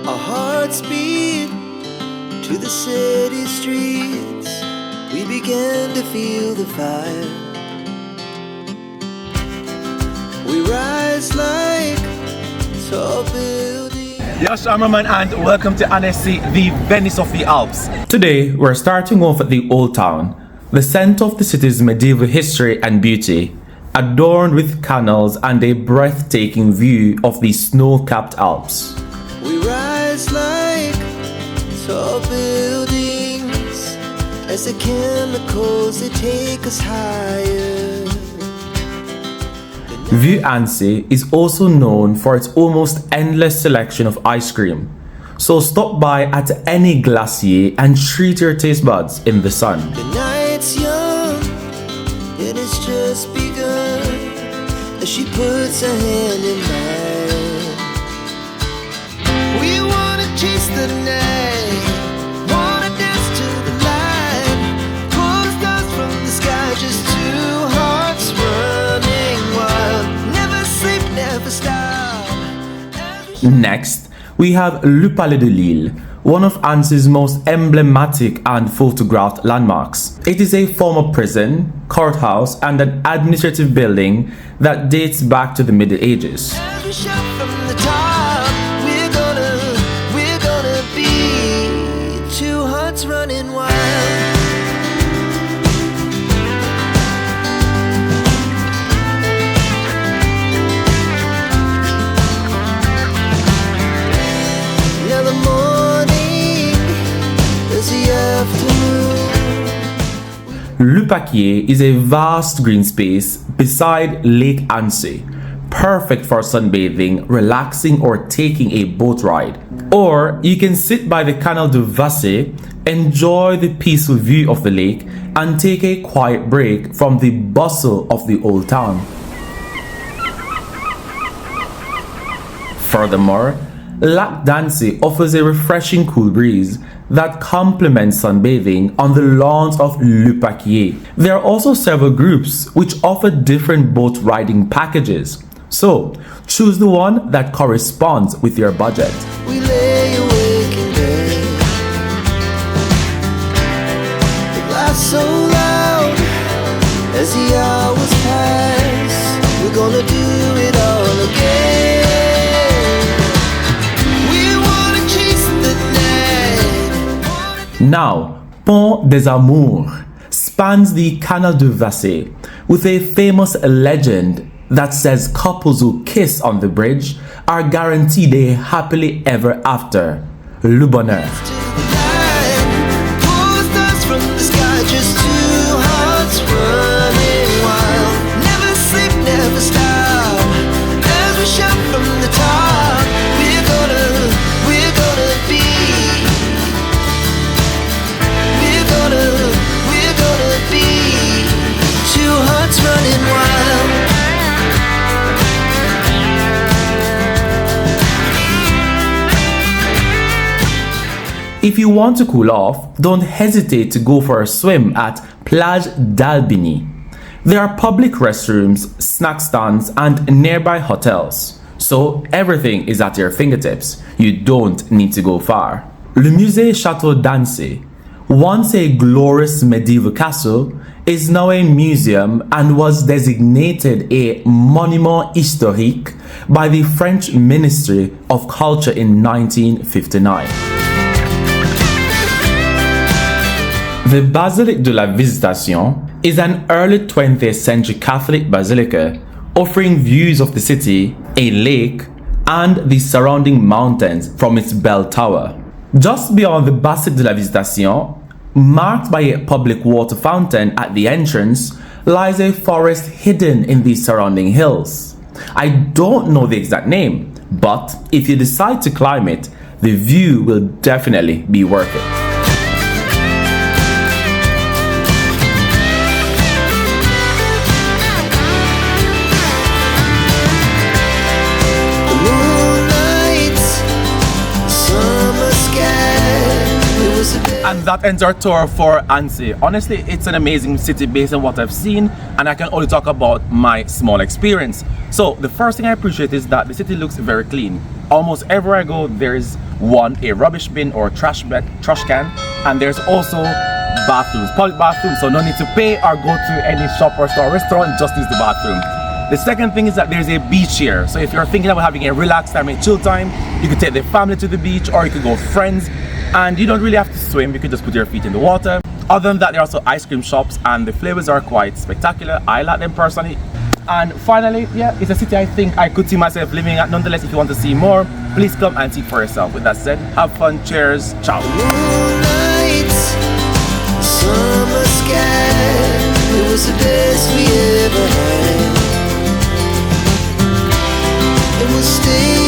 Our hearts beat to the city streets. We began to feel the fire. We rise like tall buildings. Yes, I'm Roman and welcome to Annecy, the Venice of the Alps. Today, we're starting off at the Old Town, the center of the city's medieval history and beauty, adorned with canals and a breathtaking view of the snow-capped Alps. We rise like tall buildings as the chemicals they take us higher. Vieux Annecy is also known for its almost endless selection of ice cream, so stop by at any glacier and treat your taste buds in the sun. The night's young, it has just begun as she puts her hand in mine. We wanna chase the night, wanna dance to the light, pull the stars from the sky, just two hearts running wild, never sleep, never stop. Next, we have Le Palais de Lille, one of Annecy's most emblematic and photographed landmarks. It is a former prison, courthouse, and an administrative building that dates back to the Middle Ages. As we shout from the top, we're gonna be two hearts running wild. Now the morning is the afternoon. Le Pâquier is a vast green space beside Lake Annecy, perfect for sunbathing, relaxing, or taking a boat ride. Or you can sit by the Canal du Vassé, enjoy the peaceful view of the lake, and take a quiet break from the bustle of the old town. Furthermore, Lac d'Annecy offers a refreshing cool breeze that complements sunbathing on the lawns of Le Pâquier. There are also several groups which offer different boat riding packages, so choose the one that corresponds with your budget. We lay awake in bed, the glass so loud as the hours pass. We're gonna do it all again. We wanna chase the night. Now, Pont des Amours spans the Canal du Vassé with a famous legend that says couples who kiss on the bridge are guaranteed a happily ever after. Le bonheur. To the light, pull the stars from the sky, just two hearts running wild. Never sleep, never stop. As we shout from the top, we're gonna be. We're gonna be two hearts running wild. If you want to cool off, don't hesitate to go for a swim at Plage d'Alpine. There are public restrooms, snack stands, and nearby hotels, so everything is at your fingertips. You don't need to go far. Le Musée-Château d'Annecy, once a glorious medieval castle, is now a museum and was designated a monument historique by the French Ministry of Culture in 1959. The Basilique de la Visitation is an early 20th century Catholic basilica offering views of the city, a lake, and the surrounding mountains from its bell tower. Just beyond the Basilique de la Visitation, marked by a public water fountain at the entrance, lies a forest hidden in the surrounding hills. I don't know the exact name, but if you decide to climb it, the view will definitely be worth it. And that ends our tour for Annecy. Honestly, it's an amazing city based on what I've seen, and I can only talk about my small experience. So the first thing I appreciate is that the city looks very clean. Almost everywhere I go, there's a rubbish bin or trash can, and there's also bathrooms, public bathrooms, so no need to pay or go to any shop or store or restaurant, just use the bathroom. The second thing is that there's a beach here, so if you're thinking about having a relaxed time, a chill time, you could take the family to the beach, or you could go with friends, and you don't really have to swim, you could just put your feet in the water. Other than that, there are also ice cream shops, and the flavors are quite spectacular. I like them personally. And finally, yeah, it's a city I think I could see myself living at. Nonetheless, if you want to see more, please come and see for yourself. With that said, have fun, cheers, ciao. Moonlight, summer sky, it was the best we ever had. And we'll stay